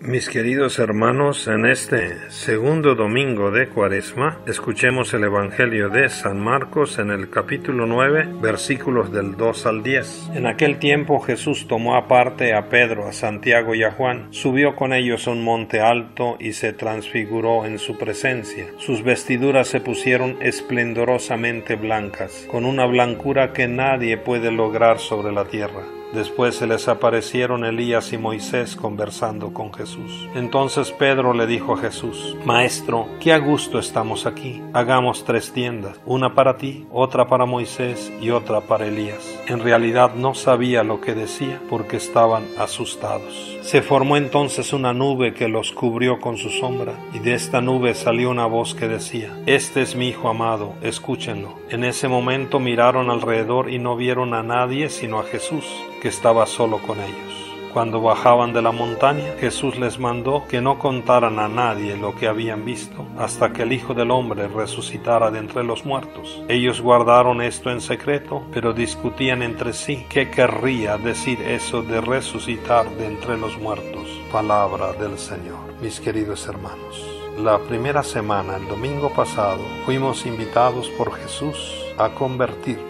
Mis queridos hermanos, en este segundo domingo de Cuaresma, escuchemos el Evangelio de San Marcos en el capítulo 9, versículos del 2 al 10. En aquel tiempo Jesús tomó aparte a Pedro, a Santiago y a Juan, subió con ellos a un monte alto y se transfiguró en su presencia. Sus vestiduras se pusieron esplendorosamente blancas, con una blancura que nadie puede lograr sobre la tierra. Después se les aparecieron Elías y Moisés conversando con Jesús. Entonces Pedro le dijo a Jesús: Maestro, qué a gusto estamos aquí. Hagamos 3 tiendas, una para ti, otra para Moisés y otra para Elías. En realidad no sabía lo que decía porque estaban asustados. Se formó entonces una nube que los cubrió con su sombra, y de esta nube salió una voz que decía: Este es mi Hijo amado, escúchenlo. En ese momento miraron alrededor y no vieron a nadie sino a Jesús, que estaba solo con ellos. Cuando bajaban de la montaña, Jesús les mandó que no contaran a nadie lo que habían visto, hasta que el Hijo del Hombre resucitara de entre los muertos. Ellos guardaron esto en secreto, pero discutían entre sí qué querría decir eso de resucitar de entre los muertos. Palabra del Señor. Mis queridos hermanos, la primera semana, el domingo pasado, fuimos invitados por Jesús a convertirnos.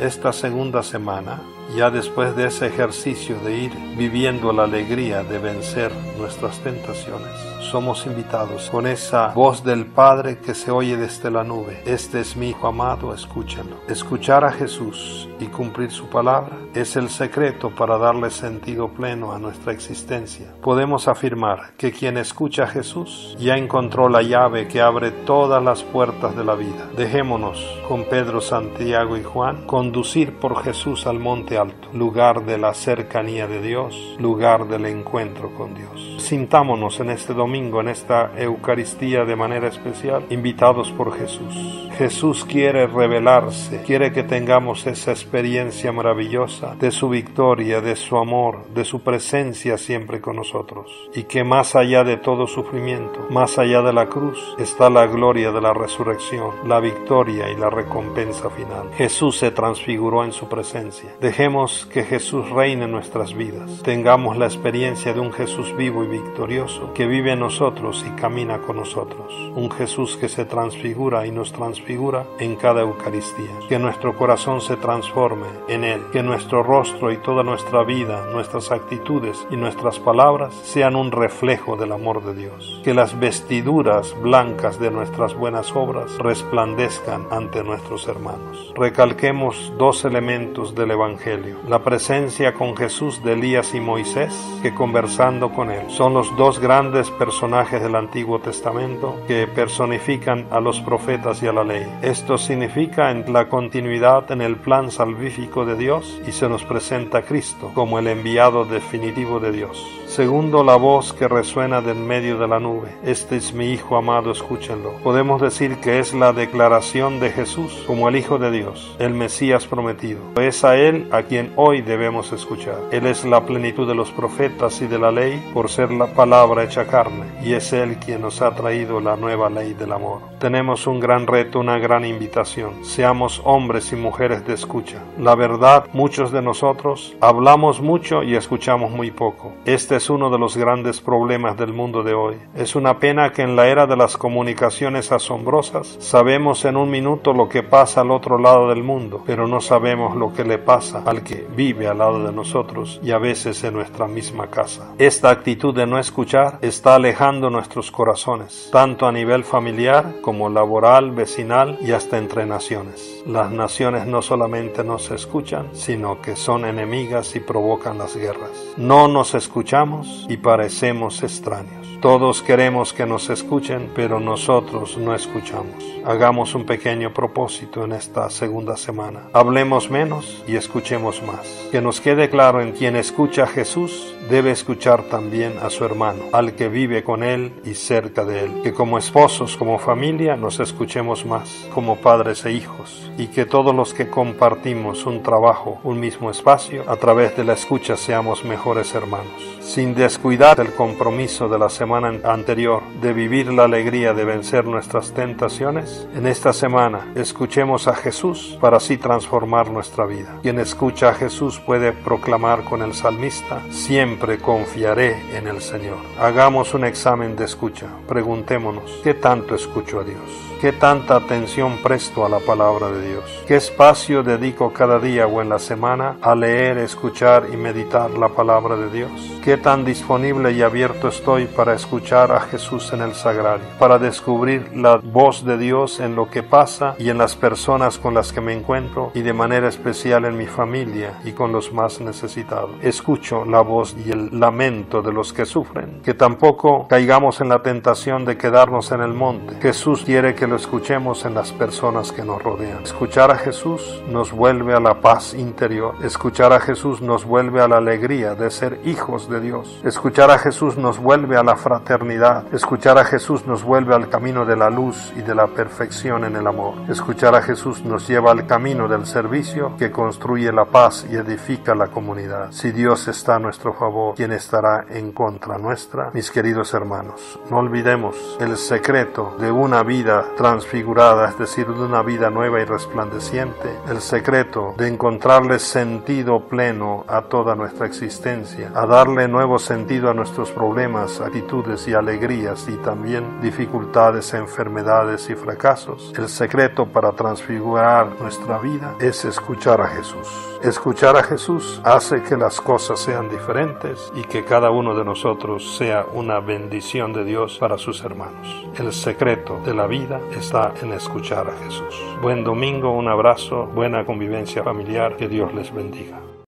Esta segunda semana, ya después de ese ejercicio de ir viviendo la alegría de vencer nuestras tentaciones, somos invitados con esa voz del Padre que se oye desde la nube: Este es mi Hijo amado, escúchenlo. Escuchar a Jesús y cumplir su palabra es el secreto para darle sentido pleno a nuestra existencia. Podemos afirmar que quien escucha a Jesús ya encontró la llave que abre todas las puertas de la vida. Dejémonos, con Pedro, Santiago y Juan, conducir por Jesús al monte alto, lugar de la cercanía de Dios, lugar del encuentro con Dios. Sintámonos en este domingo, en esta Eucaristía de manera especial, invitados por Jesús. Jesús quiere revelarse, quiere que tengamos esa experiencia maravillosa de su victoria, de su amor, de su presencia siempre con nosotros, y que más allá de todo sufrimiento, más allá de la cruz, está la gloria de la resurrección, la victoria y la recompensa final. Jesús se transfiguró en su presencia. Dejemos que Jesús reine en nuestras vidas. Tengamos la experiencia de un Jesús vivo y victorioso que vive en nosotros y camina con nosotros. Un Jesús que se transfigura y nos transfigura en cada Eucaristía. Que nuestro corazón se transforme en Él. Que nuestro rostro y toda nuestra vida, nuestras actitudes y nuestras palabras sean un reflejo del amor de Dios. Que las vestiduras blancas de nuestras buenas obras resplandezcan ante nuestros hermanos. Recalquemos 2 elementos del Evangelio: la presencia con Jesús de Elías y Moisés, que conversando con él son los 2 grandes personajes del Antiguo Testamento que personifican a los profetas y a la ley. Esto significa en la continuidad en el plan salvífico de Dios, y se nos presenta a Cristo como el enviado definitivo de Dios. Segundo, la voz que resuena del medio de la nube: Este es mi Hijo amado, escúchenlo. Podemos decir que es la declaración de Jesús como el Hijo de Dios, el Mesías prometido. Es a Él a quien hoy debemos escuchar. Él es la plenitud de los profetas y de la ley por ser la palabra hecha carne, y es Él quien nos ha traído la nueva ley del amor. Tenemos un gran reto, una gran invitación: seamos hombres y mujeres de escucha. La verdad, muchos de nosotros hablamos mucho y escuchamos muy poco. Este es uno de los grandes problemas del mundo de hoy. Es una pena que en la era de las comunicaciones asombrosas sabemos en un minuto lo que pasa al otro lado del mundo, pero no sabemos lo que le pasa al que vive al lado de nosotros y a veces en nuestra misma casa. Esta actitud de no escuchar está alejando nuestros corazones, tanto a nivel familiar como laboral, vecinal y hasta entre naciones. Las naciones no solamente no se escuchan, sino que son enemigas y provocan las guerras. No nos escuchamos y parecemos extraños. Todos queremos que nos escuchen, pero nosotros no escuchamos. Hagamos un pequeño propósito en esta segunda semana. Hablemos menos y escuchemos más. Que nos quede claro: en quien escucha a Jesús debe escuchar también a su hermano, al que vive con él y cerca de él. Que como esposos, como familia, nos escuchemos más, como padres e hijos, y que todos los que compartimos un trabajo, un mismo espacio, a través de la escucha seamos mejores hermanos. sin descuidar el compromiso de la semana anterior de vivir la alegría de vencer nuestras tentaciones? En esta semana escuchemos a Jesús para así transformar nuestra vida. Quien escucha a Jesús puede proclamar con el salmista: siempre confiaré en el Señor. Hagamos un examen de escucha. Preguntémonos: ¿qué tanto escucho a Dios? ¿Qué tanta atención presto a la palabra de Dios? ¿Qué espacio dedico cada día o en la semana a leer, escuchar y meditar la palabra de Dios? ¿Qué tan disponible y abierto estoy para escuchar a Jesús en el sagrario, para descubrir la voz de Dios en lo que pasa y en las personas con las que me encuentro, y de manera especial en mi familia y con los más necesitados? Escucho la voz y el lamento de los que sufren. Que tampoco caigamos en la tentación de quedarnos en el monte. Jesús quiere que lo escuchemos en las personas que nos rodean. Escuchar a Jesús nos vuelve a la paz interior. Escuchar a Jesús nos vuelve a la alegría de ser hijos de Dios. Escuchar a Jesús nos vuelve a la fraternidad. Escuchar a Jesús nos vuelve al camino de la luz y de la perfección en el amor. Escuchar a Jesús nos lleva al camino del servicio que construye la paz y edifica la comunidad. Si Dios está a nuestro favor, ¿quién estará en contra nuestra? Mis queridos hermanos, no olvidemos el secreto de una vida transfigurada, es decir, de una vida nueva y resplandeciente, el secreto de encontrarle sentido pleno a toda nuestra existencia, a darle nuevo sentido a nuestros problemas, actitudes y alegrías, y también dificultades, enfermedades y fracasos. El secreto para transfigurar nuestra vida es escuchar a Jesús. Escuchar a Jesús hace que las cosas sean diferentes y que cada uno de nosotros sea una bendición de Dios para sus hermanos. El secreto de la vida está en escuchar a Jesús. Buen domingo, un abrazo, buena convivencia familiar, que Dios les bendiga.